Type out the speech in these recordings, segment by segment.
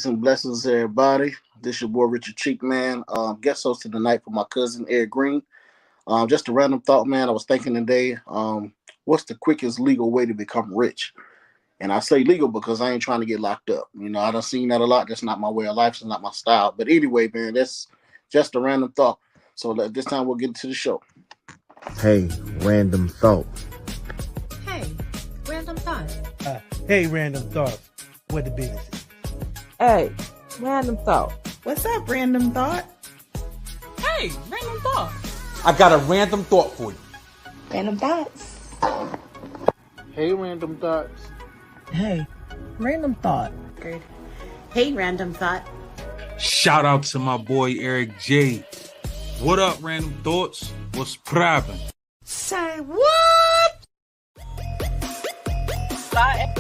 And blessings, everybody. This your boy Richard Cheek, man. Guest hosting tonight for my cousin Eric Green. Just a random thought, man. I was thinking today, what's the quickest legal way to become rich? And I say legal because I ain't trying to get locked up. I done seen that a lot. That's not my way of life. It's not my style. But anyway, man, that's just a random thought. So this time we'll get into the show. Hey, random thought. Hey, random thought. Hey, random thought. What the business is. Hey, random thought. What's up, random thought? Hey, random thought. I got a random thought for you. Random thoughts. Hey, random thoughts. Hey, random thought. Good. Hey, random thought. Shout out to my boy Eric J. What up, random thoughts? What's poppin'? Say what? Bye.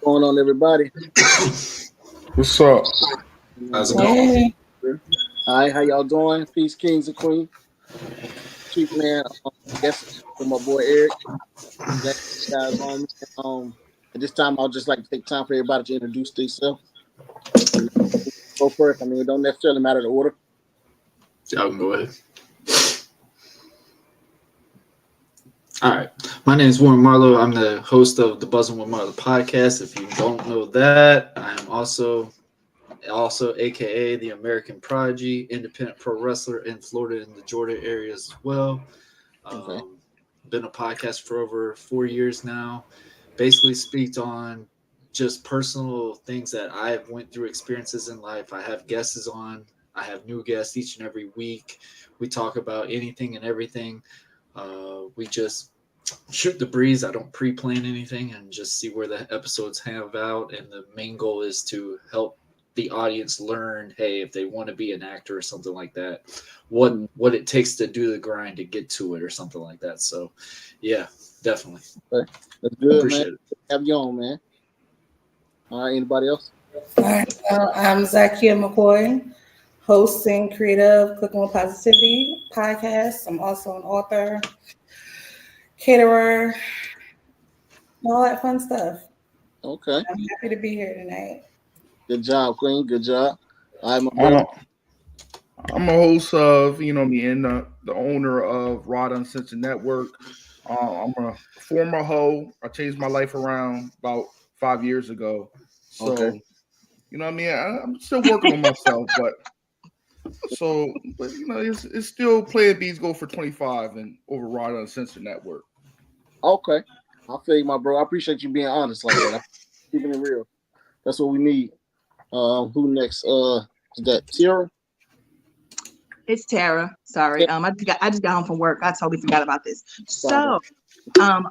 What's going on, everybody? What's up? How's it going? Hi, how y'all doing? Peace, kings and queens. Chief man, guess for my boy Eric. Glad you guys on me. At this time, I'll just like to take time for everybody to introduce themselves. Go first. It don't necessarily matter the order. Y'all can go ahead. All right. My name is Warren Marlowe. I'm the host of the Buzzing with Marlowe podcast. If you don't know that, I am also AKA the American Prodigy, independent pro wrestler in Florida and the Georgia area as well. Okay. Been a podcast for over 4 years now. Basically speaks on just personal things that I went through, experiences in life. I have guests on. I have new guests each and every week. We talk about anything and everything. We just shoot the breeze. I don't pre-plan anything and just see where the episodes have out. And the main goal is to help the audience learn, hey, if they want to be an actor or something like that, what it takes to do the grind to get to it or something like that. So, yeah, definitely. Okay. That's good, Appreciate man. Have you on, man. All right, anybody else? All right, I'm Zakia McCoy, host and creator of Cooking with Positivity podcast. I'm also an author, caterer, all that fun stuff. Okay. I'm happy to be here tonight. Good job, Queen. Good job. I'm a host of, and the owner of Rod Uncensored Network. I'm a former hoe. I changed my life around about 5 years ago. So, okay. I'm still working on myself, but it's still Player B's go for 25 and over Rod Uncensored Network. Okay. I feel you, my bro. I appreciate you being honest like that. Keeping it real. That's what we need. Who next? Is that Tara? It's Tara. Sorry. I just got home from work. I totally forgot about this. So,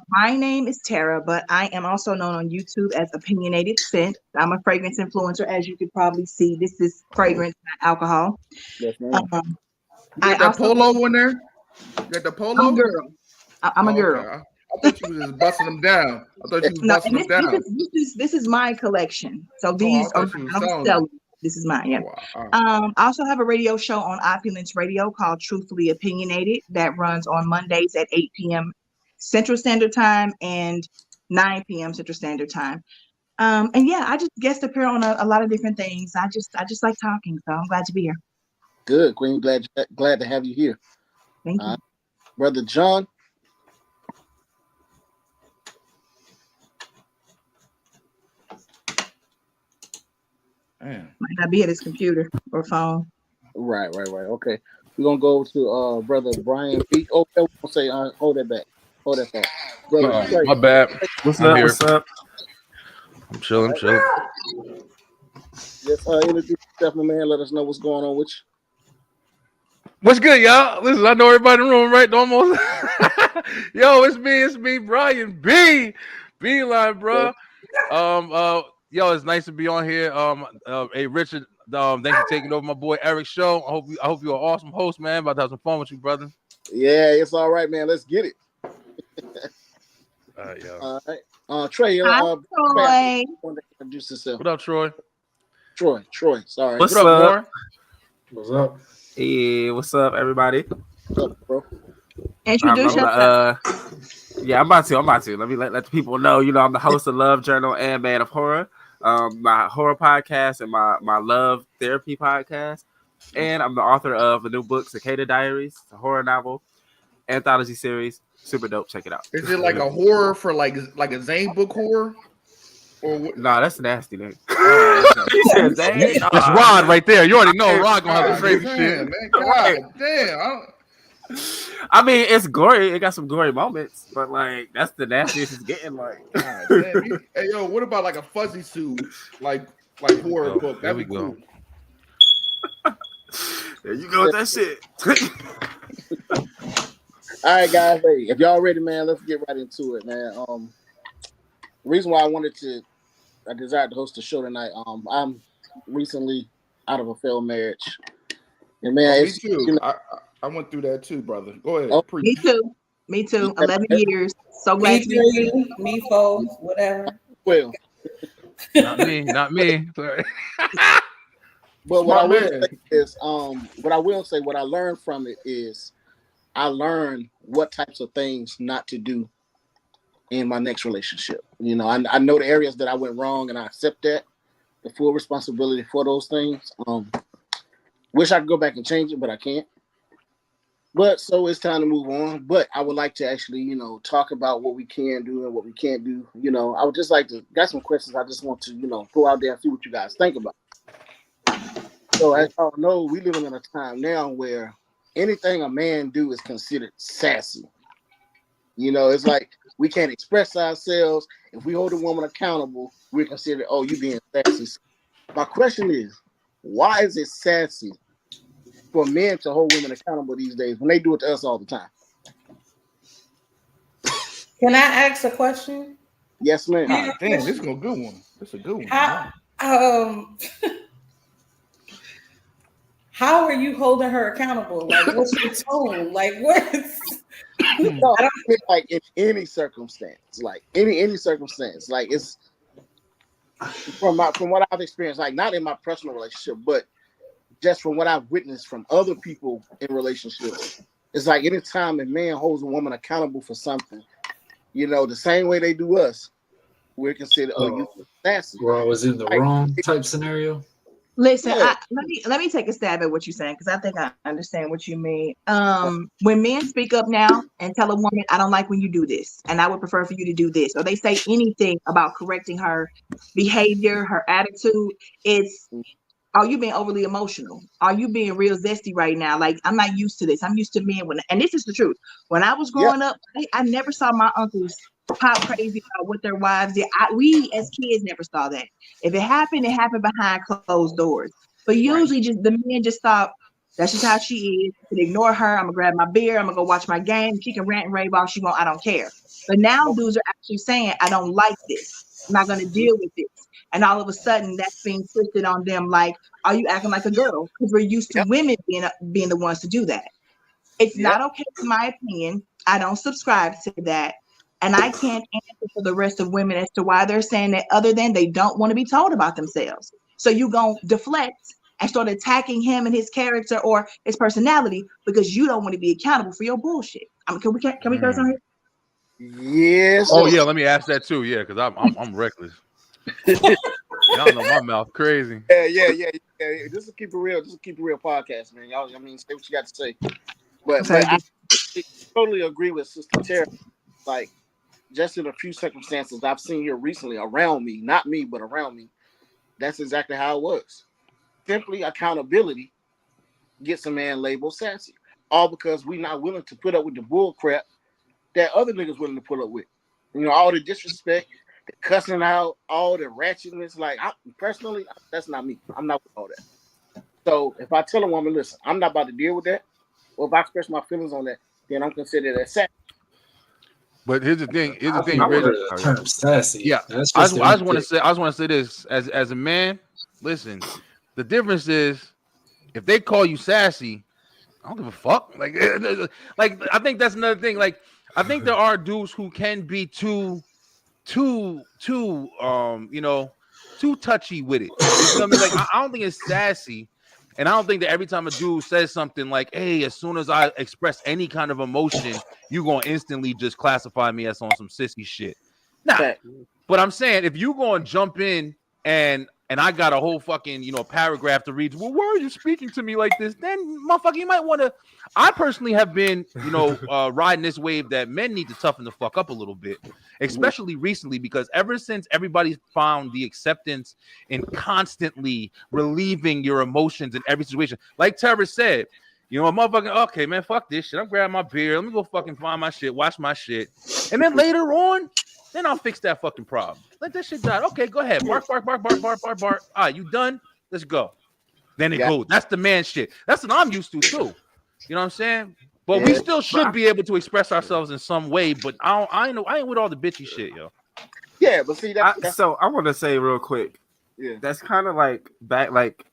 my name is Tara, but I am also known on YouTube as Opinionated Scent. I'm a fragrance influencer, as you could probably see. This is fragrance, not alcohol. Yes, ma'am. You got that polo in there? You got the polo? I'm a girl. I'm a girl. Okay. I thought you was just busting them down. This is my collection. So these are selling. This is mine. Yeah. Wow. I also have a radio show on Opulence Radio called Truthfully Opinionated that runs on Mondays at 8 p.m. Central Standard Time and 9 p.m. Central Standard Time. And yeah, I just guest appear on a lot of different things. I just like talking, so I'm glad to be here. Good, Queen. Glad to have you here. Thank you, Brother John. Man. Might not be at his computer or phone. Right. Okay. We're going to go to Brother Brian B. Oh, I will say, hold that back. Hold that back. Brother, my bad. What's up? What's up? I'm chilling. Just introduce yourself, my man. Let us know what's going on with you. What's good, y'all? Listen, I know everybody in the room, right? Almost. Yo, it's me, Brian B. Beeline, bro. Yo, it's nice to be on here. Hey, Richard, Thanks for taking over my boy Eric's show. I hope you're an awesome host, man. About to have some fun with you, brother. Yeah, it's all right, man. Let's get it. All right, yo. All right. Trey, Hi, Troy. Introduce yourself. What up, Troy? Troy. Sorry. What's what up, up? Warren? What's up? Hey, what's up, everybody? What's up, bro? Introduce yourself. Yeah, I'm about to. Let me let the people know. You know, I'm the host of Love Journal and Man of Horror, my horror podcast and my love therapy podcast, and I'm the author of the new book, Cicada Diaries, a horror novel anthology series. Super dope. Check it out. Is it like a horror for like a Zane book horror? Or what? Nah, that's nasty, nigga. That's Rod right there. You already know Rod gonna have the crazy shit. Man, God damn. I mean, it's gory. It got some gory moments, but like that's the nastiest it's getting. Like, God damn. Hey, yo, what about like a fuzzy suit, like horror book? That'd be cool. There you go with that shit. All right, guys. Hey, if y'all ready, man, let's get right into it, man. The reason why I desired to host the show tonight. I'm recently out of a failed marriage, and man, me too. You know, I went through that too, brother. Go ahead. Oh, me too. 11 years. So glad me folks, whatever. Well, not me. Sorry. But what I will say, what I learned from it is, I learned what types of things not to do in my next relationship. You know, I know the areas that I went wrong, and I accept the full responsibility for those things. Wish I could go back and change it, but I can't. But so it's time to move on. But I would like to actually, you know, talk about what we can do and what we can't do. You know, I would just like to got some questions I just want to, you know, throw out there and see what you guys think about. So as y'all know, we living in a time now where anything a man do is considered sassy. You know, it's like we can't express ourselves. If we hold a woman accountable, we're considered, oh, you being sassy. My question is, why is it sassy for men to hold women accountable these days when they do it to us all the time? Can I ask a question? Yes, ma'am. God, damn, this is a good one. This is a good one. How are you holding her accountable? Like, what's your tone? Like, what's no, I don't think like in any circumstance, like any circumstance, like it's from what I've experienced, like not in my personal relationship, but just from what I've witnessed from other people in relationships. It's like anytime a man holds a woman accountable for something, you know, the same way they do us, we're considered you sassy. Well, I was in the wrong type scenario. Listen, let me take a stab at what you're saying, because I think I understand what you mean. When men speak up now and tell a woman, I don't like when you do this, and I would prefer for you to do this, or they say anything about correcting her behavior, her attitude, it's, are you being overly emotional? Are you being real zesty right now? Like, I'm not used to this. I'm used to men and this is the truth. When I was growing up, I never saw my uncles pop crazy about what their wives did. We as kids never saw that. If it happened behind closed doors. But usually just the men just thought, that's just how she is. I can ignore her. I'm gonna grab my beer. I'm gonna go watch my game. She can rant and rave all she want. I don't care. But now dudes are actually saying, I don't like this. I'm not gonna deal with this. And all of a sudden that's being twisted on them. Like, are you acting like a girl? Because we're used to women being the ones to do that. It's not okay, in my opinion. I don't subscribe to that. And I can't answer for the rest of women as to why they're saying that, other than they don't want to be told about themselves. So you gonna deflect and start attacking him and his character or his personality because you don't want to be accountable for your bullshit. I mean, can we curse on here? Yes. Oh yeah, let me ask that too. Yeah, because I'm reckless. Y'all know my mouth crazy. Yeah. Just to keep it real. Just to keep it real podcast, man. Y'all, I mean, say what you got to say. But I totally agree with Sister Tara. Like, just in a few circumstances I've seen here recently around me, not me, but around me, that's exactly how it was. Simply accountability gets a man labeled sassy. All because we're not willing to put up with the bull crap that other niggas willing to put up with. You know, all the disrespect, the cussing out, all the ratchetness. Like, personally, that's not me. I'm not with all that. So if I tell a woman, listen, I'm not about to deal with that, or if I express my feelings on that, then I'm considered as sassy. But here's the thing. Term sassy. Yeah, I just want to say this as a man. Listen, The difference is if they call you sassy, I don't give a fuck. Like I think that's another thing. Like I think there are dudes who can be too too touchy with it. You feel me? Like I don't think it's sassy, and I don't think that every time a dude says something like, "Hey," as soon as I express any kind of emotion, you gonna instantly just classify me as on some sissy shit. Nah, but I'm saying if you gonna jump in and I got a whole fucking paragraph to read, well, why are you speaking to me like this? Then motherfucker, you might want to. I personally have been riding this wave that men need to toughen the fuck up a little bit, especially recently, because ever since everybody's found the acceptance in constantly relieving your emotions in every situation, like Tara said, a motherfucking, okay, man, fuck this shit. I'm grabbing my beer. Let me go fucking find my shit, watch my shit, and then later on, then I'll fix that fucking problem. Let that shit die. Okay, go ahead. Bark, bark, bark, bark, bark, bark, bark. All right, you done? Let's go. Then it goes. That's the man shit. That's what I'm used to too. You know what I'm saying? But we still should be able to express ourselves in some way. But I ain't with all the bitchy shit, yo. Yeah, but see so I want to say real quick. Yeah, that's kind of like back, like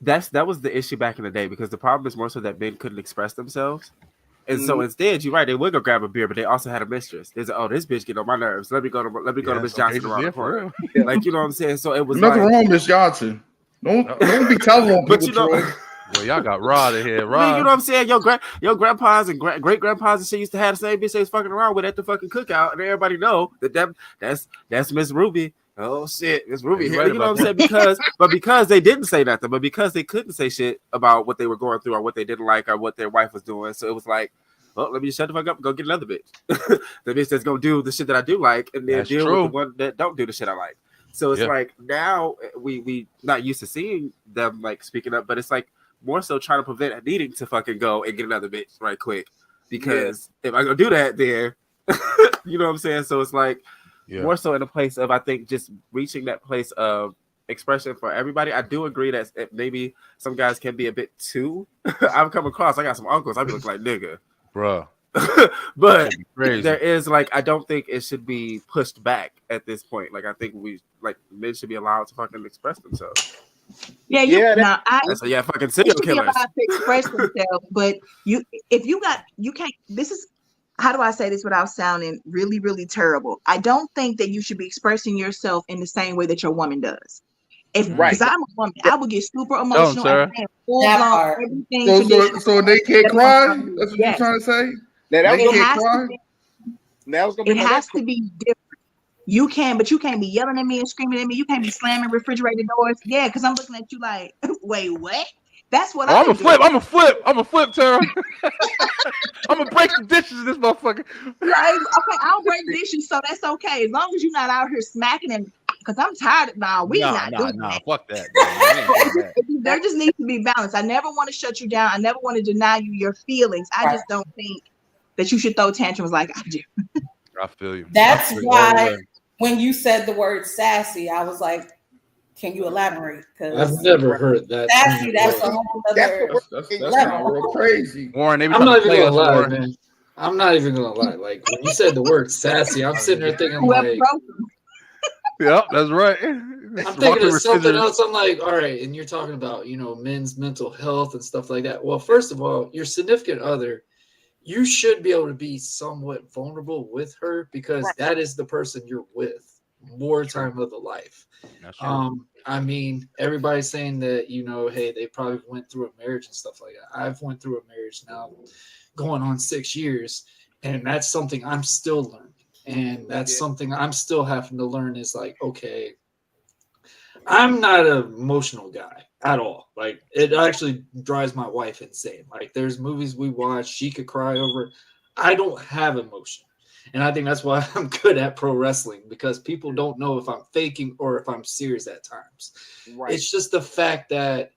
that was the issue back in the day, because the problem is more so that men couldn't express themselves. And so instead, you're right, they would go grab a beer, but they also had a mistress. They said, "Oh, this bitch get on my nerves. Let me go to Miss Johnson around the corner." Like, you know what I'm saying? So it was nothing wrong with Miss Johnson. Don't be telling on people, Troy. Well, y'all got Rod in here. Rod. I mean, you know what I'm saying? Your grandpas and great grandpas and shit used to have the same bitch they was fucking around with at the fucking cookout, and everybody know that's Miss Ruby. Oh shit, Miss Ruby here. You know what I'm saying? Because they didn't say nothing, but because they couldn't say shit about what they were going through or what they didn't like or what their wife was doing, so it was like, well, let me just shut the fuck up and go get another bitch. The bitch that's gonna do the shit that I do like, and then deal with the one that don't do the shit I like. So it's like now we not used to seeing them like speaking up, but it's like more so trying to prevent needing to fucking go and get another bitch right quick. Because if I go do that, then you know what I'm saying? So it's like more so in a place of, I think, just reaching that place of expression for everybody. I do agree that maybe some guys can be a bit too. I've come across, I got some uncles, I be looking like nigga. Bruh. But there is like, I don't think it should be pushed back at this point. Like I think men should be allowed to fucking express themselves. Fucking serial killers allowed to express themselves, but you can't. This is, how do I say this without sounding really, really terrible? I don't think that you should be expressing yourself in the same way that your woman does. Because I'm a woman, I would get super emotional and full blown everything. So they can't cry. That's what you're trying to say. It has to be different. You can, but you can't be yelling at me and screaming at me. You can't be slamming refrigerator doors. Yeah, because I'm looking at you like, wait, what? That's what I'm a flip, Tara. I'm gonna break the dishes in this motherfucker. Like, okay, I'll break dishes, so that's okay. As long as you're not out here smacking and, because I'm tired. Not doing that. Fuck that. There just needs to be balance. I never want to shut you down. I never want to deny you your feelings. I just don't think that you should throw tantrums like I do. I feel you. That's why when you said the word sassy, I was like, can you elaborate? Because I've never heard that. Sassy, that's a whole other level. Real crazy. Warren, I'm not even gonna lie, man. I'm not even gonna lie. Like when you said the word sassy, I'm sitting there thinking like, yeah, that's right. I'm thinking of something else. I'm like, all right, and you're talking about, men's mental health and stuff like that. Well, first of all, your significant other, you should be able to be somewhat vulnerable with her, because that is the person you're with more time of the life. I mean, everybody's saying that, hey, they probably went through a marriage and stuff like that. I've went through a marriage now going on 6 years, and that's something I'm still learning. And that's something I'm still having to learn is like, okay, I'm not an emotional guy at all. Like, it actually drives my wife insane. Like, there's movies we watch, she could cry over. I don't have emotion. And I think that's why I'm good at pro wrestling, because people don't know if I'm faking or if I'm serious at times. Right. It's just the fact that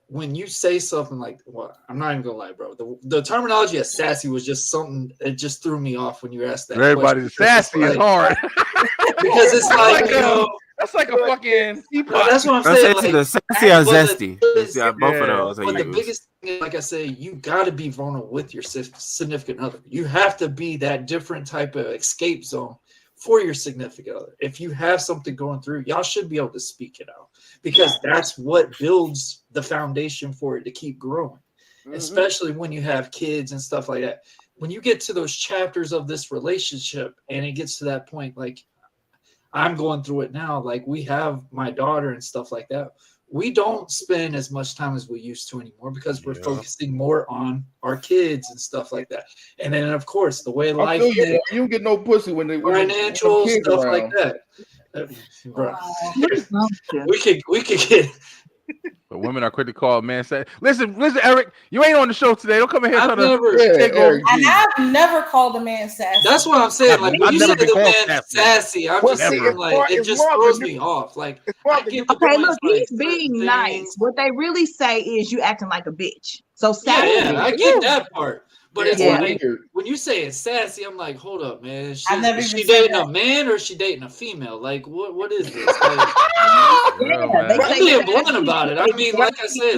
when you say something like, well, I'm not even gonna lie, bro. The terminology of sassy was just something, it just threw me off when you asked that. Everybody's sassy is hard. Because it's like, that's like a fucking that's what I'm saying. Like, the sassy or zesty. Both of those. But the biggest thing, like I say, you gotta be vulnerable with your significant other. You have to be that different type of escape zone for your significant other. If you have something going through, y'all should be able to speak it out, because that's what builds the foundation for it to keep growing, especially when you have kids and stuff like that. When you get to those chapters of this relationship and it gets to that point, like I'm going through it now, like we have my daughter and stuff like that. We don't spend as much time as we used to anymore because we're focusing more on our kids and stuff like that. And then, of course, the way life is, you don't get no pussy when they financial when stuff around. like that. Bro, we could get. But women are quick to call man. Say, listen, Eric, you ain't on the show today. Don't come in here. I've never called a man sassy. That's what I'm saying. Like when you say the man sassy, I'm just see, saying like it just throws me off. Like I get the Okay, points, look, he's like, being nice. What they really say is you acting like a bitch. So sassy. Yeah, I get that part. But it's Yeah. like when you say it's sassy, I'm like, hold up, man. Is I've never she even said dating that. a man or is she dating a female? Like, what is this? Like, I'm being blunt about it. I mean, like I said,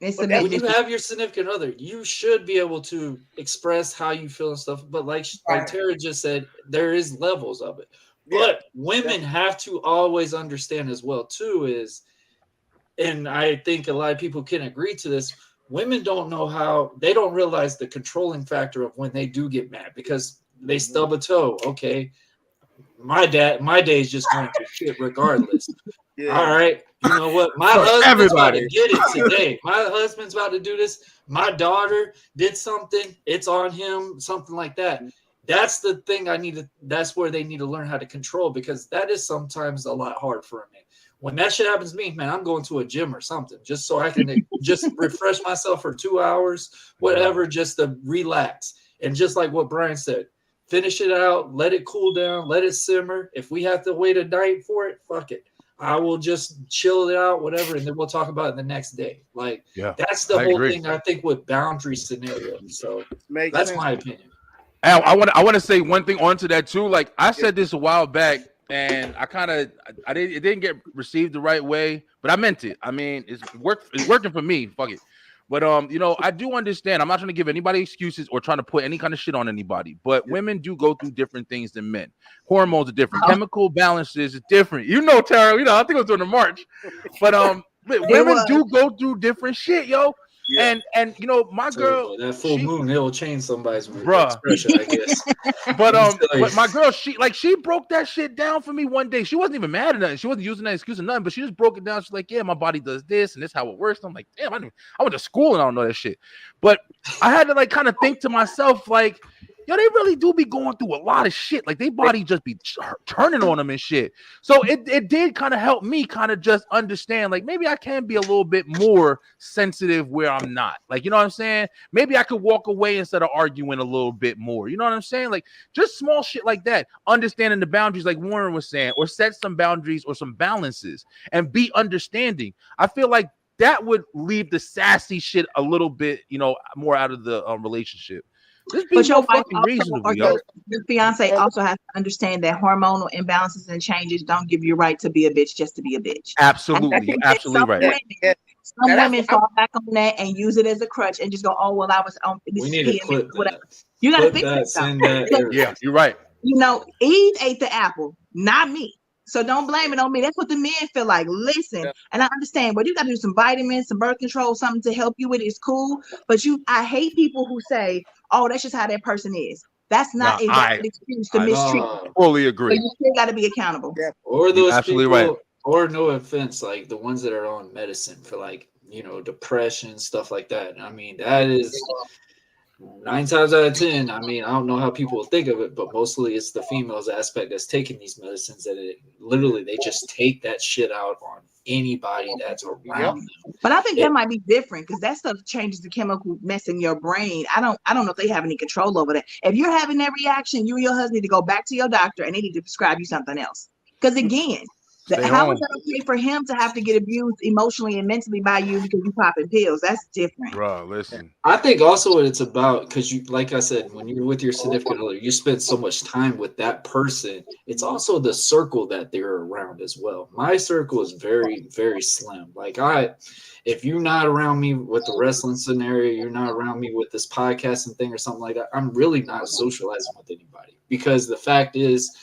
it's like when you have your significant other, you should be able to express how you feel and stuff. But like Tara just said, there is levels of it. But women have to always understand as well too is, and I think a lot of people can agree to this. Women don't know how, they don't realize the controlling factor of when they do get mad because they stub a toe. Okay, my day is just going to shit regardless. All right, you know what? My husband's about to get it today. My husband's about to do this. My daughter did something. It's on him, something like that. That's the thing that's where they need to learn how to control, because that is sometimes a lot hard for a man. When that shit happens to me, man, I'm going to a gym or something just so I can just refresh myself for 2 hours, whatever, just to relax. And just like what Brian said, finish it out, let it cool down, let it simmer. If we have to wait a night for it, fuck it. I will just chill it out, whatever, and then we'll talk about it the next day. Like, that's the whole thing, I think, with boundary scenarios. So that's my opinion. Al, I want to say one thing onto that too. Like I said this a while back, and it didn't get received the right way, but I meant it. I mean, it's working for me. Fuck it. But I do understand. I'm not trying to give anybody excuses or trying to put any kind of shit on anybody. But women do go through different things than men. Hormones are different. Chemical balances is different. Tara. I think it was during the March. But women do go through different shit, yo. Yeah. And my girl, that full moon, it'll change somebody's expression, I guess. but my girl, she broke that shit down for me one day. She wasn't even mad at nothing. She wasn't using that excuse or nothing, but she just broke it down. She's like, yeah, my body does this and this how it works. I'm like, damn, I went to school and I don't know that shit. But I had to kind of think to myself, like, yo, they really do be going through a lot of shit. Like, they body just be turning on them and shit. So it did kind of help me kind of just understand, like, maybe I can be a little bit more sensitive where I'm not. Like, you know what I'm saying? Maybe I could walk away instead of arguing a little bit more. You know what I'm saying? Like, just small shit like that. Understanding the boundaries, like Warren was saying, or set some boundaries or some balances and be understanding. I feel like that would leave the sassy shit a little bit, more out of the relationship. But your wife also, your fiance also has to understand that hormonal imbalances and changes don't give you a right to be a bitch just to be a bitch. Absolutely, absolutely right. Some women fall back on that and use it as a crutch and just go, "Oh well, I was on this." We need to clip that. You got to fix that. Yeah, you're right. Eve ate the apple, not me. So don't blame it on me. That's what the men feel like. Listen, and I understand, but you got to do some vitamins, some birth control, something to help you with it. It's cool. But I hate people who say, oh, that's just how that person is. That's not a valid excuse to mistreat. Fully agree. So you still got to be accountable. Yeah. Or those absolutely people, right. Or no offense, like the ones that are on medicine for depression, stuff like that. I mean, that is 9 times out of 10. I mean, I don't know how people think of it, but mostly it's the females aspect that's taking these medicines that they just take that shit out on anybody that's around them. But I think that might be different because that stuff changes the chemical mess in your brain. I don't know if they have any control over that. If you're having that reaction, you and your husband need to go back to your doctor and they need to prescribe you something else. Because again, how is that okay for him to have to get abused emotionally and mentally by you because you popping pills? That's different. Bro, listen. I think also what it's about, because you, like I said, when you're with your significant other, you spend so much time with that person. It's also the circle that they're around as well. My circle is very, very slim. if you're not around me with the wrestling scenario, you're not around me with this podcasting thing or something like that, I'm really not socializing with anybody. Because the fact is,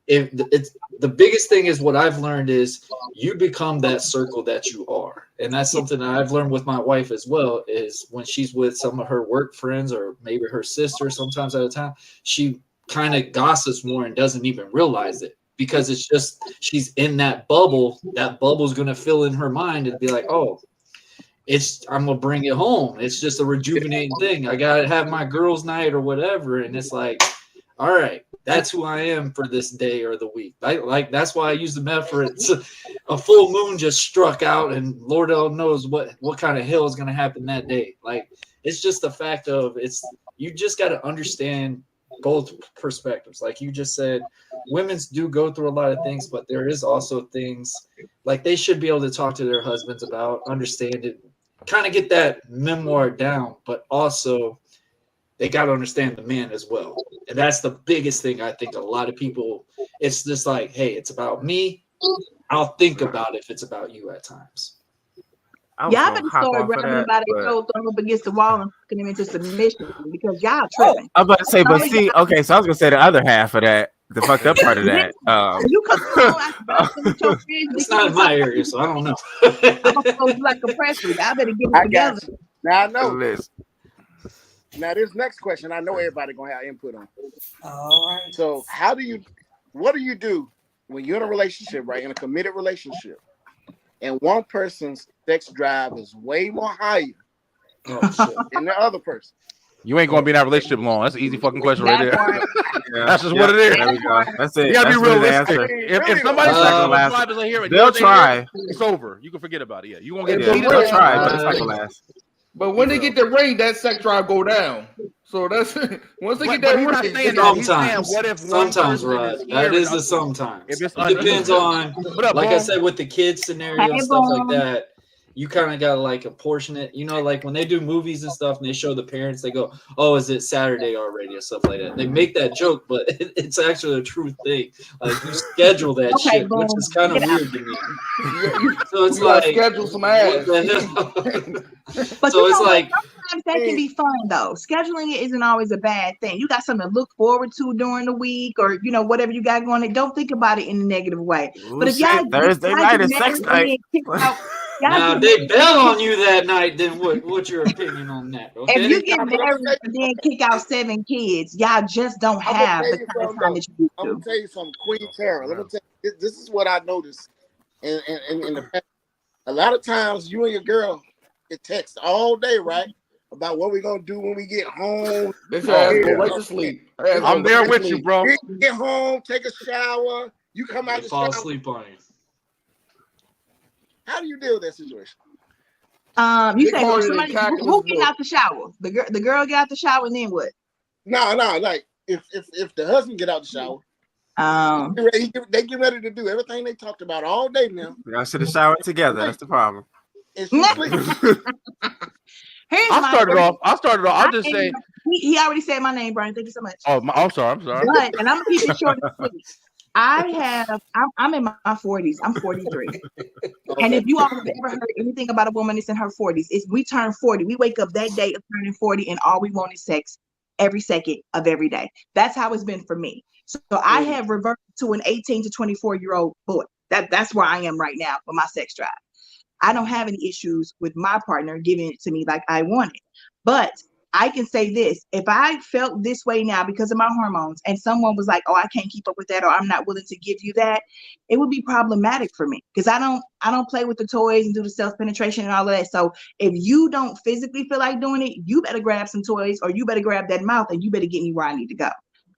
if it's the biggest thing is what I've learned is you become that circle that you are. And that's something that I've learned with my wife as well, is when she's with some of her work friends or maybe her sister sometimes at a time, she kind of gossips more and doesn't even realize it. Because it's just she's in that bubble. That bubble's gonna fill in her mind and be like, oh, I'm gonna bring it home. It's just a rejuvenating thing. I gotta have my girls' night or whatever, and it's like, all right, that's who I am for this day or the week. That's why I use the metaphor. It's a full moon just struck out, and Lord knows what kind of hell is gonna happen that day. Like, it's just the fact of you just gotta understand both perspectives. Like you just said, women's do go through a lot of things, but there is also things like they should be able to talk to their husbands about, understand it, kind of get that memoir down, but also they got to understand the man as well. And that's the biggest thing. I think a lot of people, it's just like, hey, it's about me. I'll think about if it's about you at times. Y'all better start grabbing him by their toe, throw him up against the wall, and fucking him into submission because y'all tripping. I'm about to say, but see, okay, so I was gonna say the other half of that, the fucked up part of that. You come on, it's not in my area, so I don't know. I'm gonna go like a press release. I better get it together. Now I know. Now this next question, I know everybody gonna have input on. All right. So what do you do when you're in a relationship, right? In a committed relationship, and one person's sex drive is way more higher than the other person? You ain't gonna be in that relationship long. That's an easy fucking question right there. That's just what it is. There we go. That's it. You gotta That's be really the realistic. answer. If somebody's drive is like here, they'll try. It's over. You can forget about it. Yeah, you won't get it. They'll try, but it's not gonna last. But when they get the ring, that sex drive go down. So that's once they get that ring. Sometimes, right? That is the sometimes. It depends on, like I said, with the kids scenario and stuff like that. You kind of got to like apportion it, you know, like when they do movies and stuff and they show the parents, they go, oh, is it Saturday already or stuff like that. They make that joke, but it's actually a true thing. Like you schedule that shit, which is kind of weird to me. So it's like schedule some ass. But so it's like sometimes that can be fun though. Scheduling it isn't always a bad thing. You got something to look forward to during the week, or you know whatever you got going. Don't think about it in a negative way. Ooh, but if y'all Thursday night is sex night. Now, if they bail on you that night, then what's your opinion on that? Okay? If you get married and then kick out 7 kids, y'all just don't have the kind of time that you do. I'm gonna tell you something, Queen Tara. Let me tell you, this is what I noticed in the past. A lot of times, you and your girl get text all day, right? About what we're gonna do when we get home. This ass go right to sleep. I'm there with you, bro. Get home, take a shower. You come out the shower. Fall asleep on you. How do you deal with that situation? You say somebody who get out the shower? The girl get out the shower and then what? No, like if the husband get out the shower, they get ready to do everything they talked about all day now. Y'all should have showered together. That's the problem. I'll start it off. I'll just say he already said my name, Brian. Thank you so much. Oh, I'm sorry. But, and I'm gonna keep it short and sweet. I'm in my 40s. I'm 43. And if you all have ever heard anything about a woman that's in her 40s, is we turn 40. We wake up that day of turning 40 and all we want is sex every second of every day. That's how it's been for me. So I have reverted to an 18 to 24-year-old boy. That's where I am right now with my sex drive. I don't have any issues with my partner giving it to me like I want it. But I can say this, if I felt this way now because of my hormones and someone was like, oh, I can't keep up with that, or I'm not willing to give you that, it would be problematic for me because I don't play with the toys and do the self-penetration and all of that. So if you don't physically feel like doing it, you better grab some toys or you better grab that mouth and you better get me where I need to go.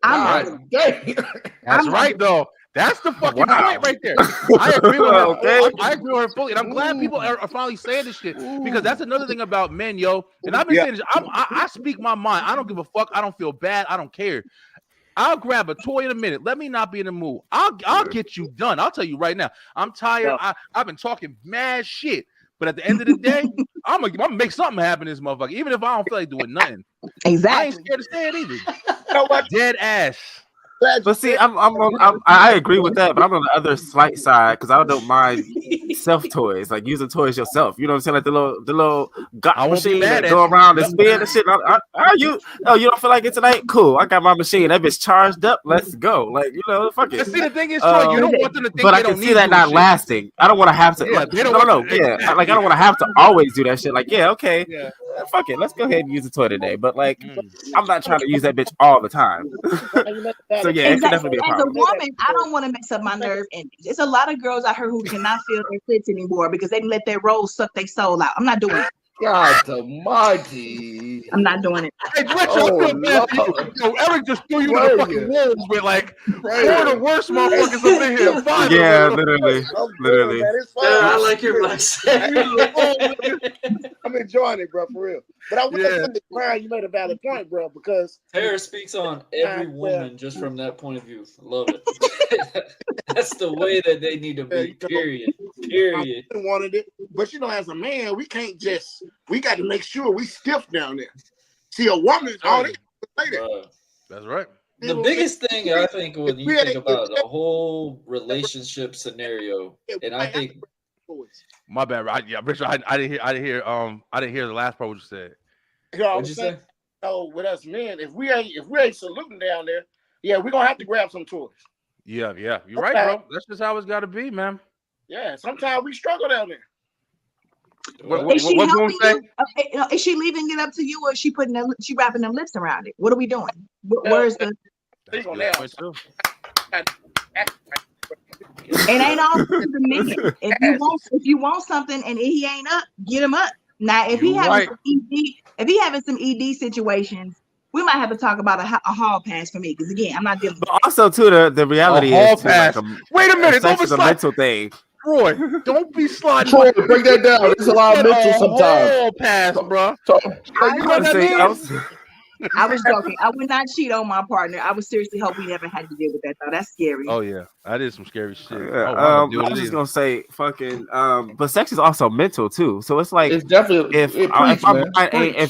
That's right, though. That's the fucking point right there. I agree with her. Okay. I agree with her fully, and I'm glad people are finally saying this shit because that's another thing about men, yo. And I've been saying this. I speak my mind. I don't give a fuck. I don't feel bad. I don't care. I'll grab a toy in a minute. Let me not be in the mood. I'll get you done. I'll tell you right now. I'm tired. I've been talking mad shit, but at the end of the day, I'm gonna make something happen in this motherfucker, even if I don't feel like doing nothing. Exactly. I ain't scared to say it either. Dead ass. But see, I agree with that, but I'm on the other slight side because I don't mind self toys, like using toys yourself. You know what I'm saying? Like the little got machine that go you. around and spin and shit. You don't feel like it tonight? Cool. I got my machine. That bitch charged up. Let's go. Like, fuck it. See, the thing is, Troy, you don't want them to think but they I can don't see need that you not shit. lasting. I don't want to have to. Yeah, like, they don't no. want- Yeah, like I don't want to have to always do that shit. Like, yeah, okay, fuck it. Let's go ahead and use the toy today. But like, I'm not trying to use that bitch all the time. So yeah, it can definitely be a As a problem. woman, I don't want to mess up my nerve endings. There's a lot of girls out here who cannot feel their clits anymore because they let their rolls suck their soul out. I'm not doing it. God almighty. I'm not doing it. Hey, Richard, I feel bad for you. Yo, Eric just threw you in the fucking wolves with like four of the worst motherfuckers up in here. Five Yeah, of them. literally. I like your black I'm enjoying it, bro, for real. But I was gonna say, Brian, you made a valid point, bro, because Tara speaks on every woman just from that point of view. I love it. That's the way that they need to be. Period. I wanted it, but as a man, we got to make sure we stiff down there. See, a woman, all they say that. That's right. The biggest thing I think when you think about the whole relationship scenario, and I think my bad, Richard. I didn't hear the last part what you said. What'd you say? So with us men, if we ain't saluting down there, we're gonna have to grab some toys. Yeah, you're right, bro. That's just how it's got to be, man. Yeah, sometimes we struggle down there. Is she helping you? Is she leaving it up to you, or is she she wrapping them lips around it? What are we doing? Where's the? It ain't all the men. If you want something and he ain't up, get him up. Now, if he having some ED situations, we might have to talk about a hall pass for me because again, I'm not dealing. But also, too, the reality is too, like wait a minute, sex is a mental thing. Troy, don't be sliding. Troy, break that down. It's a lot of mental sometimes. Hall pass, bro. I was joking. I would not cheat on my partner. I would seriously hope we never had to deal with that though. That's scary. Oh yeah, I did some scary shit. I was just gonna say, fucking. But sex is also mental too. So it's like, it's definitely if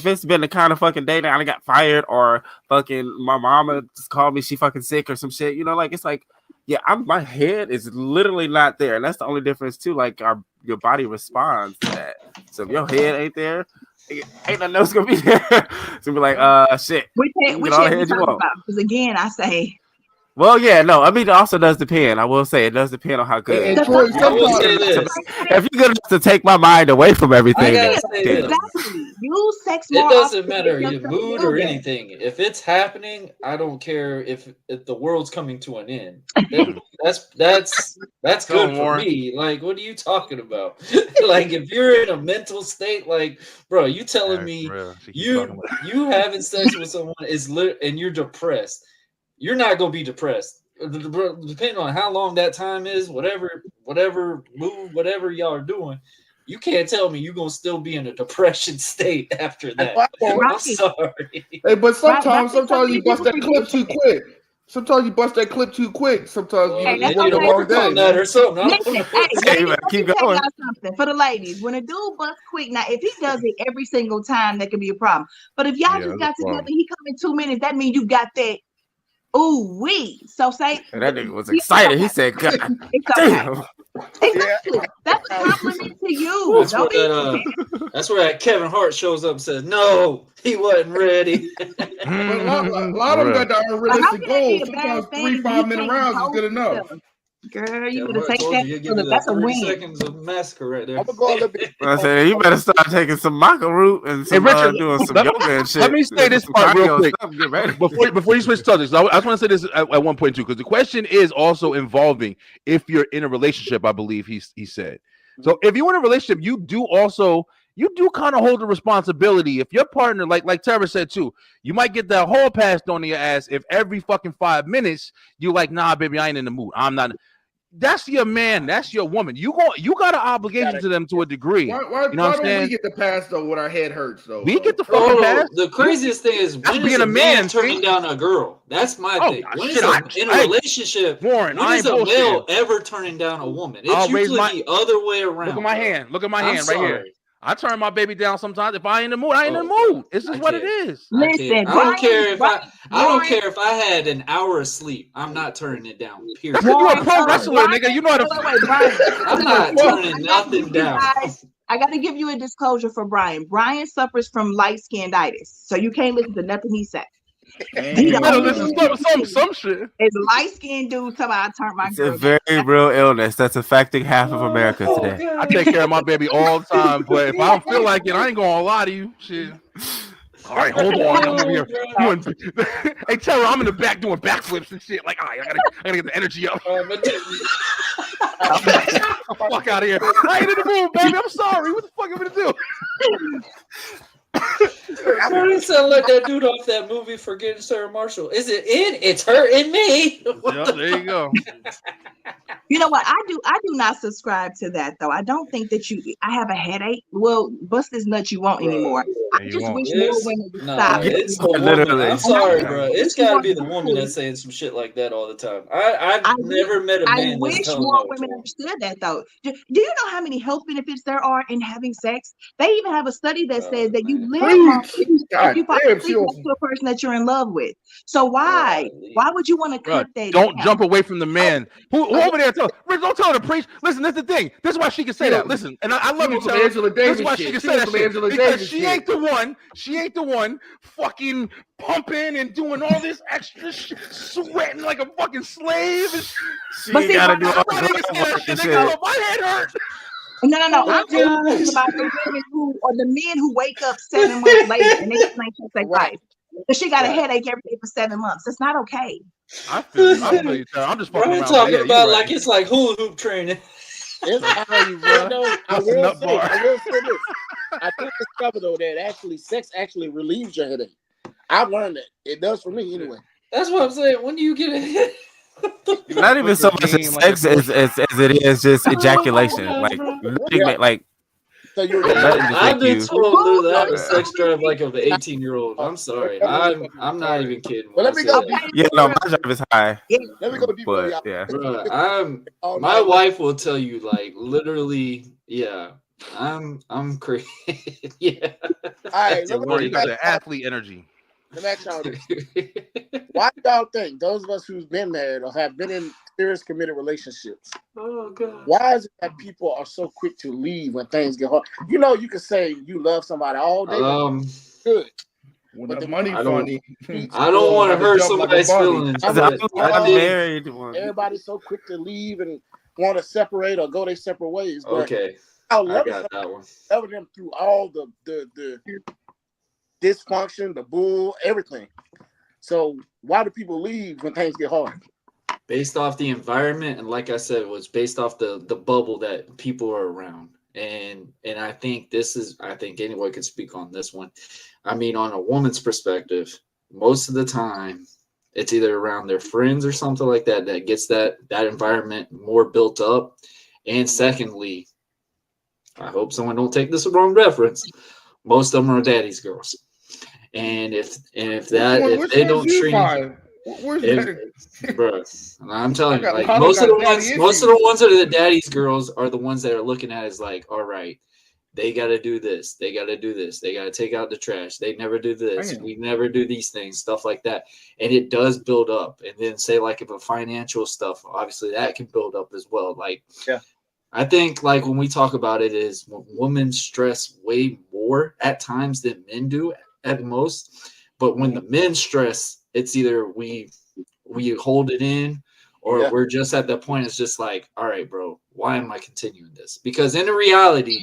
it's been the kind of fucking day that I got fired or fucking my mama just called me, she fucking sick or some shit. Like it's like, yeah, my head is literally not there, and that's the only difference too. Like your body responds to that. So if your head ain't there, ain't nothing else gonna be there. It's gonna be like, shit. Which head we talking about? Because again, I say. Well, yeah, no. I mean, it also does depend. I will say it does depend on how good. I will say this. If you're good enough to take my mind away from everything, exactly. Use sex more. It doesn't matter your mood or anything. If it's happening, I don't care if the world's coming to an end. That's good for me. Like, what are you talking about? Like, if you're in a mental state, like, bro, you telling me you having sex with someone is and you're depressed. You're not gonna be depressed, depending on how long that time is. Whatever move, whatever y'all are doing, you can't tell me you're gonna still be in a depression state after that. I'm sorry. Hey, but sometimes you bust that clip too quick. Sometimes you bust that clip too quick. Sometimes you need a long day. That or something. Keep going. Something for the ladies. When a dude busts quick, now if he does it every single time, that could be a problem. But if y'all just got together, he come in 2 minutes. That means you got that. Ooh, wee. So say that nigga was excited. He said, God damn. Exactly. That's a compliment to you. That's where that Kevin Hart shows up and says, no, he wasn't ready. A lot of them got the unrealistic goals. Sometimes 3 5-minute rounds is good enough. Girl, you better take that. That's a win. Seconds of massacre right there. I'm gonna go a little bit. I said you better start taking some maca root and some, doing some yoga and shit. Let me say this part real quick before you switch subjects. I just want to say this at one point too, because the question is also involving if you're in a relationship. I believe he said. So if you're in a relationship, you do kind of hold the responsibility. If your partner, like Tara said too, you might get that whole pass thrown in your ass if every fucking 5 minutes you like, nah, baby, I ain't in the mood. I'm not. That's your man. That's your woman. You got an obligation to them to a degree. Why you know what I'm saying? We get the pass though when our head hurts though? We get the fucking pass. The craziest thing is when is a man turning down a girl? That's my thing. When is in a relationship? Warren, when is a male ever turning down a woman? It's usually the other way around. Look at my hand. Look at my hand right here. I turn my baby down sometimes. If I ain't in the mood, I ain't in the mood. It's just what it is. Listen, I don't care if I don't care if I had an hour of sleep. I'm not turning it down. Period. That's because you're a pro wrestler, nigga. You know how to. Wait, Brian. I'm not turning nothing down. I got to give you a disclosure for Brian. Brian suffers from light skinitis, so you can't listen to nothing he says. You better listen to some shit. It's light skinned dude talking about I turned my It's girl a very real illness that's affecting half of America Oh, today. I take care of my baby all the time, but if I don't feel like it, I ain't gonna lie to you. Shit. All right, hold on. I'm over here doing. Hey, Terror, I'm in the back doing backflips and shit. Like, all right, I gotta get the energy up. Fuck out of here. I ain't in the mood, baby. I'm sorry. What the fuck am I gonna do? You sound like that dude off that movie Forgetting Sarah Marshall. Is it in? It's hurting me. Yep, there you go. You know what? I do not subscribe to that though. I don't think that I have a headache. Well, bust this nut you won't anymore. I just wish more women would stop. It's the woman. I'm sorry, bro. It's got to be the woman that's saying some shit like that all the time. I've never met a man. I wish more women understood that though. Do you know how many health benefits there are in having sex? They even have a study that says that you live longer if you fall asleep next to a person that you're in love with. So why would you want to cut that? Don't jump away from the man. Who over there? Rich, don't tell her to preach. Listen, that's the thing. This is why she can say that. Listen, and I love you, Taylor. This is why she can say that shit. Because she ain't the one. She ain't the one fucking pumping and doing all this extra shit, sweating like a fucking slave. She gotta do all that shit. My head hurt. No. I'm talking about the women the men who wake up 7 months later and they explain their life. But she got a headache every day for 7 months. That's not okay. I feel you, Tara. I'm just fucking around. Talking about like it's like hula hoop training. I will say this. I did discover though that sex actually relieves your headache. I've learned that it does for me anyway. That's what I'm saying. When do you get it? Not even so much sex as it is just ejaculation. Like So I've been told that I have a sex drive like of an 18-year-old. I'm sorry. I'm not even kidding. Well, let me go. Yeah, no, my drive is high. Yeah, let me go deeper. Yeah. Bruh, my wife will tell you, like, literally, yeah. I'm crazy. Yeah. All right, you got the athlete energy. Let me ask y'all this. Why do y'all think those of us who've been married or have been in serious committed relationships? Oh God. Why is it that people are so quick to leave when things get hard? You know, you can say you love somebody all day. Good. But the money funny. I don't want to hurt somebody's feelings. I'm married. Everybody's so quick to leave and want to separate or go their separate ways. But okay. I got that one. Love them through all the dysfunction, the bull, everything. So why do people leave when things get hard? Based off the environment, and like I said, it was based off the bubble that people are around. And I think I think anyone could speak on this one. I mean, on a woman's perspective, most of the time it's either around their friends or something like that that gets that environment more built up. And secondly, I hope someone don't take this a wrong reference. Most of them are daddy's girls. And if they don't treat bro, I'm telling you, like most of the ones that are the daddy's girls are the ones that are looking at is like, all right, they got to do this, they got to do this, they got to take out the trash, they never do this, we never do these things, stuff like that, and it does build up. And then say like if a financial stuff, obviously that can build up as well. Like I think like when we talk about it is women stress way more at times than men do at most. But when the men stress, it's either we hold it in or we're just at that point. It's just like, all right, bro, why am I continuing this? Because in reality,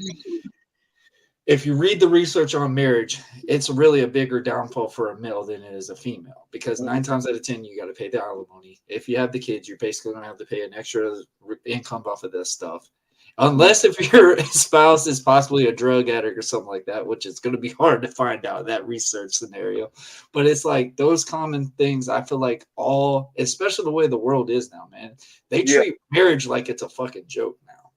if you read the research on marriage, it's really a bigger downfall for a male than it is a female. Because 9 times out of 10, you got to pay the alimony. If you have the kids, you're basically going to have to pay an extra income off of this stuff. Unless if your spouse is possibly a drug addict or something like that, which is going to be hard to find out that research scenario. But it's like those common things, I feel like especially the way the world is now, man, they treat marriage like it's a fucking joke now.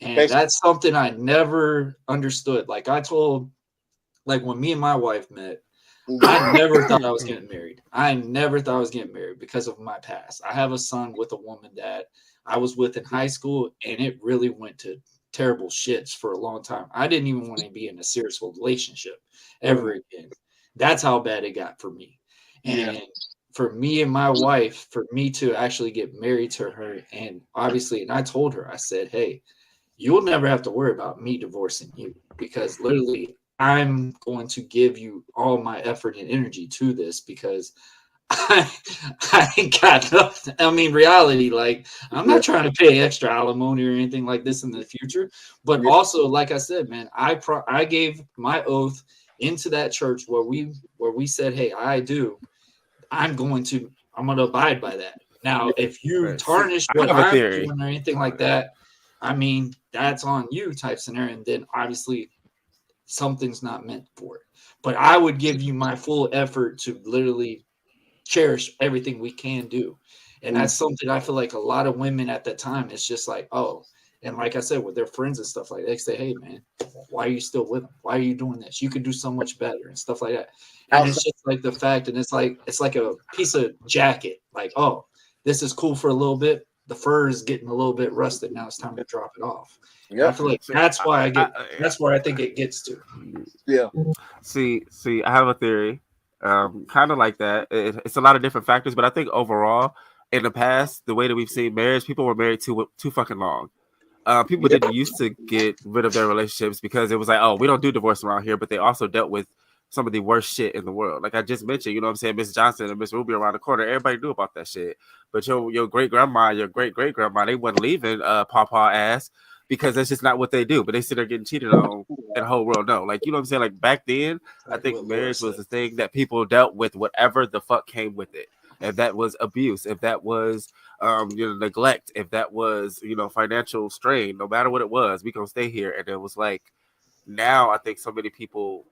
And that's something I never understood. Like I told, like when me and my wife met, I never thought I was getting married. I never thought I was getting married because of my past. I have a son with a woman that I was with in high school, and it really went to terrible shits for a long time. I didn't even want to be in a serious relationship ever again. That's how bad it got for me. And for me and my wife, for me to actually get married to her, and obviously, and I told her, I said, hey, you'll never have to worry about me divorcing you, because literally I'm going to give you all my effort and energy to this, because I ain't got nothing. I mean, reality, like, I'm not trying to pay extra alimony or anything like this in the future. But also, like I said, man, I gave my oath into that church where we said, hey, I'm going to abide by that. Now, if you tarnish what I'm doing or anything like that, I mean, that's on you type scenario. And then obviously something's not meant for it. But I would give you my full effort to literally cherish everything we can do. And that's something I feel like a lot of women at that time, it's just like, oh, and like I said, with their friends and stuff like that, they say, hey man, why are you still with them? Why are you doing this? You could do so much better and stuff like that. And it's just like the fact, and it's like a piece of jacket, like, oh, this is cool for a little bit. The fur is getting a little bit rusted. Now it's time to drop it off. I feel like that's why that's where I think it gets to. Yeah. See, I have a theory. Kind of like that. It's a lot of different factors, but I think overall, in the past, the way that we've seen marriage, people were married too fucking long. People didn't used to get rid of their relationships because it was like, oh, we don't do divorce around here, but they also dealt with some of the worst shit in the world. Like I just mentioned, you know what I'm saying, Miss Johnson and Miss Ruby around the corner, everybody knew about that shit. But your great grandma, your great great grandma, they wasn't leaving Pawpaw ass because that's just not what they do. But they sit there getting cheated on, and the whole world know. Like, you know what I'm saying? Like back then, I think marriage was the thing that people dealt with whatever the fuck came with it. If that was abuse, if that was neglect, if that was financial strain, no matter what it was, we gonna stay here. And it was like, now I think so many people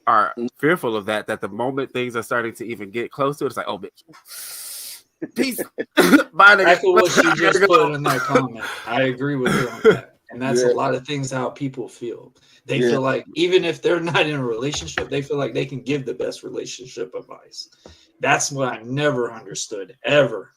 are fearful of that the moment things are starting to even get close to it, it's like, oh bitch, peace. Bye, nigga. I feel what you just put in that comment. I agree with you on that. And that's a lot of things how people feel. They feel like even if they're not in a relationship, they feel like they can give the best relationship advice. That's what I never understood ever.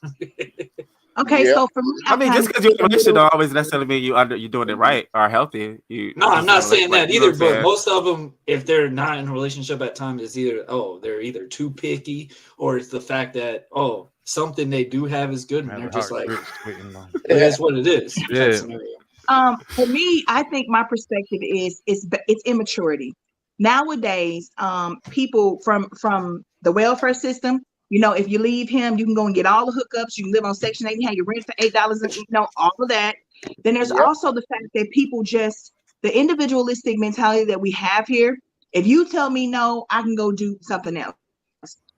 Okay, so for me, I mean, just because you're in a relationship don't always necessarily mean you're doing it right or healthy. No, I'm not saying that either. But most of them, if they're not in a relationship at times, it's either they're either too picky, or it's the fact that something they do have is good, and they're just like, it is what it is. For me, I think my perspective is it's immaturity. Nowadays, people from the welfare system, if you leave him, you can go and get all the hookups. You can live on Section 8 and have your rent for $8, and all of that. Then there's also the fact that people the individualistic mentality that we have here. If you tell me no, I can go do something else.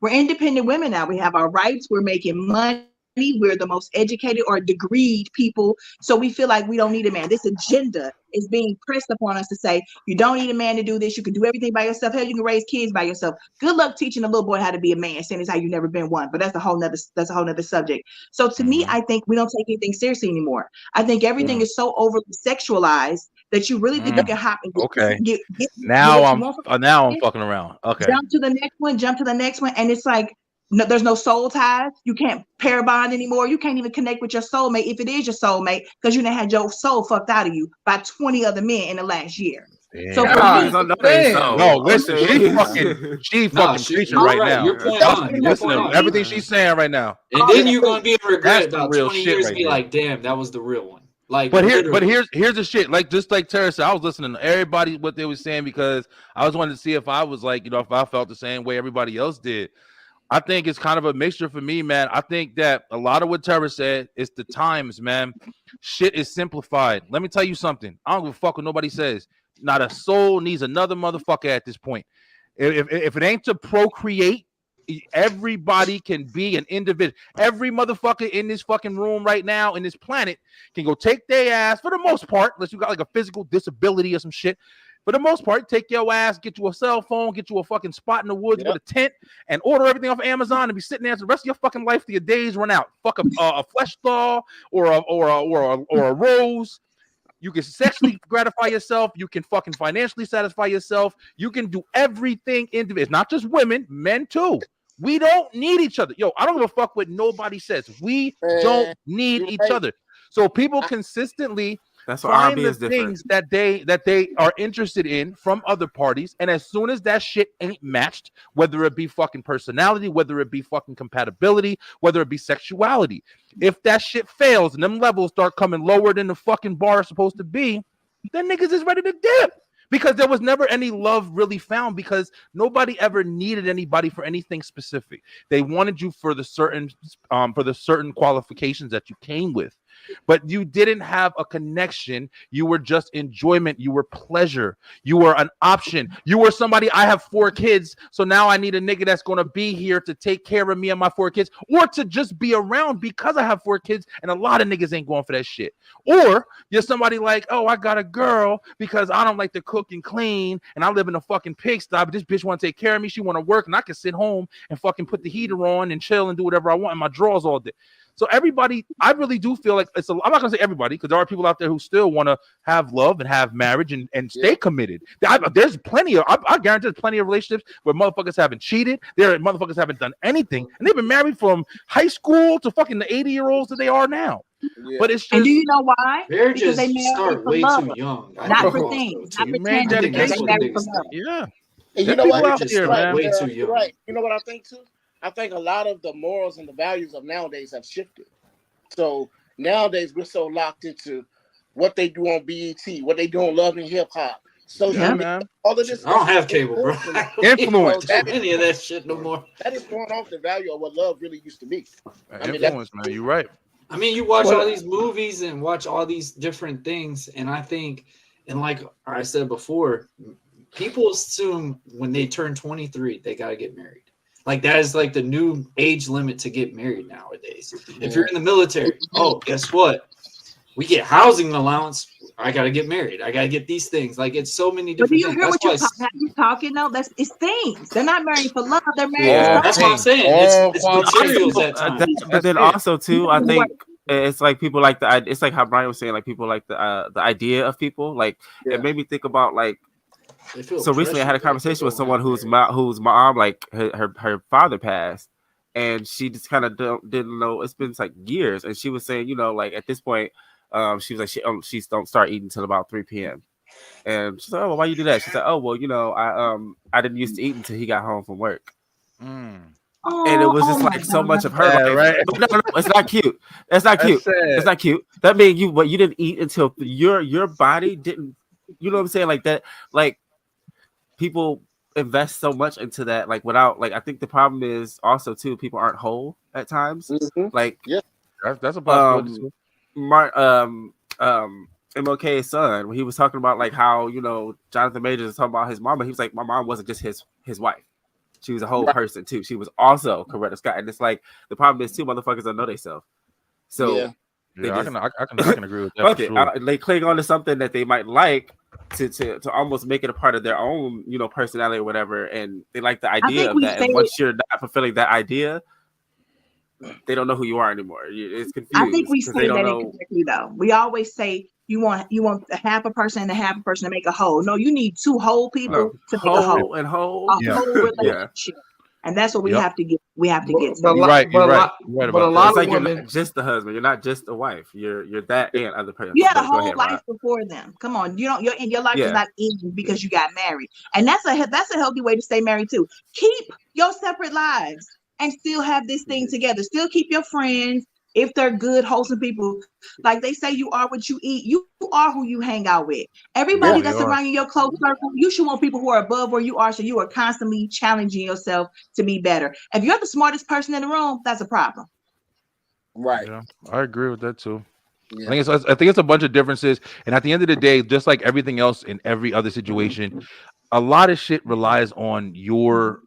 We're independent women now. We have our rights. We're making money. We're the most educated or degreed people. So we feel like we don't need a man. This agenda is being pressed upon us to say, you don't need a man to do this. You can do everything by yourself. Hell, you can raise kids by yourself. Good luck teaching a little boy how to be a man, saying it's how you've never been one. But that's a whole nother subject. So to me, I think we don't take anything seriously anymore. I think everything is so overly sexualized that you really think you can hop and now I'm fucking around. Okay. Jump to the next one. And it's like, no, there's no soul ties. You can't pair bond anymore. You can't even connect with your soulmate if it is your soulmate, because you done had your soul fucked out of you by 20 other men in the last year. Damn. So listen, she fucking preaching right now. You're point on. Listen to everything she's saying right now. And then you're gonna be in regret about 20 years and be like, damn, that was the real one. Like, but here's the shit. Like, just like Tara said, I was listening to everybody what they were saying because I was wanting to see if I was like, if I felt the same way everybody else did. I think it's kind of a mixture for me, man. I think that a lot of what Tara said is the times, man. Shit is simplified. Let me tell you something. I don't give a fuck what nobody says. Not a soul needs another motherfucker at this point. If it ain't to procreate, everybody can be an individual. Every motherfucker in this fucking room right now in this planet can go take their ass, for the most part, unless you got like a physical disability or some shit. For the most part, take your ass, get you a cell phone, get you a fucking spot in the woods with a tent, and order everything off Amazon and be sitting there for the rest of your fucking life till your days run out. Fuck a flesh doll or a rose. You can sexually gratify yourself. You can fucking financially satisfy yourself. You can do everything individually. It's not just women, men too. We don't need each other. Yo, I don't give a fuck what nobody says. We don't need each other. So people consistently That's what find R&B the is different. things that they are interested in from other parties, and as soon as that shit ain't matched, whether it be fucking personality, whether it be fucking compatibility, whether it be sexuality, if that shit fails and them levels start coming lower than the fucking bar is supposed to be, then niggas is ready to dip. Because there was never any love really found, because nobody ever needed anybody for anything specific. They wanted you for the certain qualifications that you came with, but you didn't have a connection. You were just enjoyment. You were pleasure. You were an option. You were somebody. I have 4 kids, so now I need a nigga that's going to be here to take care of me and my 4 kids, or to just be around because I have 4 kids, and a lot of niggas ain't going for that shit. Or you're somebody like, oh, I got a girl because I don't like to cook and clean, and I live in a fucking pigsty, but this bitch want to take care of me. She want to work, and I can sit home and fucking put the heater on and chill and do whatever I want in my drawers all day. So everybody, I really do feel like I'm not going to say everybody, because there are people out there who still want to have love and have marriage and stay committed. There's plenty of, I guarantee there's plenty of relationships where motherfuckers haven't cheated. There motherfuckers haven't done anything. And they've been married from high school to fucking the 80-year-olds that they are now. Yeah. But it's just. And do you know why? Marriages Because they married for way love, too young. not for things, not for tangible. They married for love. Yeah. And you know what? Way too young. Right. You know what I think too? I think a lot of the morals and the values of nowadays have shifted. So nowadays we're so locked into what they do on BET, what they do on Love and Hip Hop, social media, all of this. I don't have cable, bro. Influence. Don't any of that shit no more. That is throwing off the value of what love really used to be. Influence, man. You're right. I mean, you watch all these movies and watch all these different things, and I think, and like I said before, people assume when they turn 23, they got to get married. Like that is like the new age limit to get married nowadays. If you're in the military, oh, guess what? We get housing allowance. I got to get married. I got to get these things. Like it's so many different things. But do you hear what you're talking though? It's things. They're not married for love. They're married for that's what I'm saying. It's materials at times. But then also too, I think it's like people like it's like how Brian was saying, like people like the idea of people. Like it made me think about like. So recently, I had a conversation with someone whose mom, like her father passed, and she just kind of didn't know. It's been like years, and she was saying, you know, like at this point, she was like she don't start eating until about 3 p.m. And she said, oh, well, why you do that? She said, oh, well, you know, I didn't used to eat until he got home from work. And it was just like so much of her life. Right? But no, it's not cute. That's not cute. It's not cute. That means you didn't eat until your body didn't. You know what I'm saying? Like that, like. People invest so much into that, like without, like I think the problem is also too people aren't whole at times. Like that's a possibility. MLK's son, when he was talking about like how, you know, Jonathan Majors was talking about his mama, he was like, my mom wasn't just his wife, she was a whole person too. She was also Coretta Scott, and it's like the problem is too motherfuckers don't know themselves. So I can agree with that. Sure. They cling on to something that they might like to almost make it a part of their own, you know, personality or whatever, and they like the idea of that. And once you're not fulfilling that idea, they don't know who you are anymore. It's confusing. I think we say that incorrectly though. We always say you want half a person and a half a person to make a whole. No, you need 2 whole people to make a whole. And whole. A whole relationship. And that's what we have to get. We have to get. You're right. You're right but a lot of women, you're not just the husband. You're not just the wife. You're that and other person. You had a whole life before them. Come on, your life is not ending because you got married, and that's a healthy way to stay married too. Keep your separate lives and still have this thing together. Still keep your friends if they're good, wholesome people. Like they say, you are what you eat. You are who you hang out with. Everybody that's around you, your close circle, you should want people who are above where you are, so you are constantly challenging yourself to be better. If you're the smartest person in the room, that's a problem. Right. Yeah, I agree with that too. Yeah. I think it's a bunch of differences, and at the end of the day, just like everything else in every other situation, a lot of shit relies on your,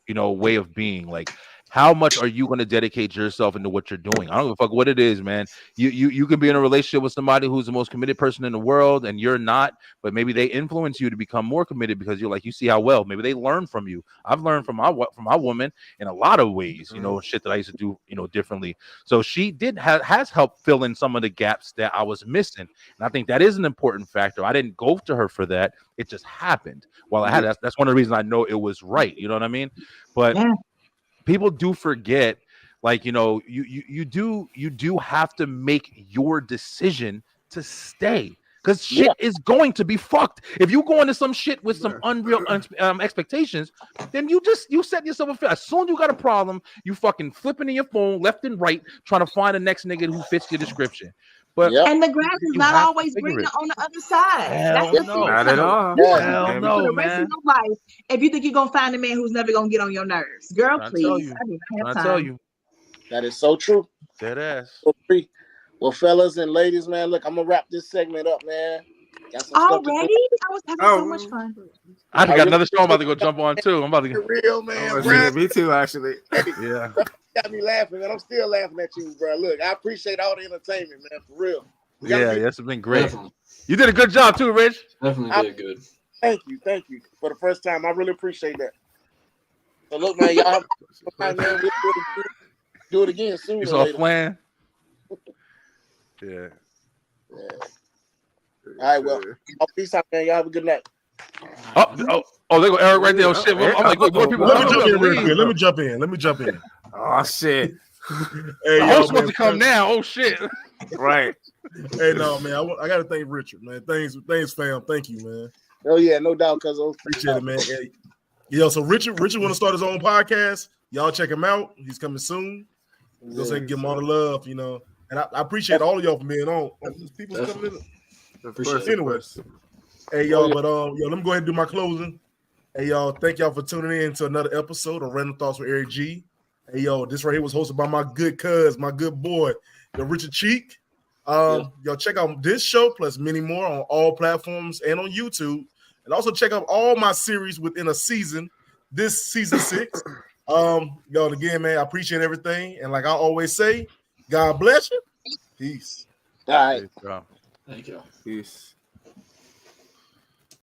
you know, way of being. Like, how much are you going to dedicate yourself into what you're doing? I don't give a fuck what it is, man. You can be in a relationship with somebody who's the most committed person in the world, and you're not, but maybe they influence you to become more committed because you're like, you see how well. Maybe they learn from you. I've learned from my woman in a lot of ways, you know, shit that I used to do, you know, differently. So she has helped fill in some of the gaps that I was missing, and I think that is an important factor. I didn't go to her for that; it just happened. While I had that's one of the reasons I know it was right. You know what I mean? But people do forget, like, you know, you do have to make your decision to stay. because shit is going to be fucked. If you go into some shit with some unreal expectations, then you set yourself a fail. As soon as you got a problem, you fucking flipping in your phone left and right, trying to find the next nigga who fits your description. But and the grass is not always greener on the other side. Hell That's no. Not at all. Hell no, for the rest man. of your life, if you think you're gonna find a man who's never gonna get on your nerves, girl, please. I do not have time. Tell you. That is so true. Dead ass. Well, fellas and ladies, man, look, I'm gonna wrap this segment up, man. Got some Already? I was having so much fun. I got another show I'm about to go jump on too. I'm about to get real, man. Me too, actually. Yeah. Got me laughing, man. I'm still laughing at you, bro. Look, I appreciate all the entertainment, man, for real. Yeah, that's been great. Definitely. You did a good job too, Rich. Definitely did good. Thank you for the first time. I really appreciate that. So look, man, y'all man, we'll do it again soon. You saw Flan? Yeah. All right, well, peace out, man. Y'all have a good night. Oh, there go Eric right there. Oh shit! I'm like, what people? Let me jump in. Oh shit! Hey, the host wants to come now. Oh shit! Right. Hey, no, man. I got to thank Richard, man. Thanks, fam. Thank you, man. Oh yeah, no doubt, cuz. Appreciate it, man. Hey, yo, so Richard want to start his own podcast. Y'all check him out. He's coming soon. Go say give him all the love, you know. And I appreciate all of y'all for being on. People coming in. Anyway, hey y'all, but let me go ahead and do my closing. Hey y'all, thank y'all for tuning in to another episode of Random Thoughts with Eric G. Hey yo, this right here was hosted by my good cuz, my good boy, Richard Cheek. Y'all check out this show plus many more on all platforms and on YouTube, and also check out all my series within a season. This season 6. Y'all again, man, I appreciate everything, and like I always say, God bless you. Peace. All right. Thank you. Peace.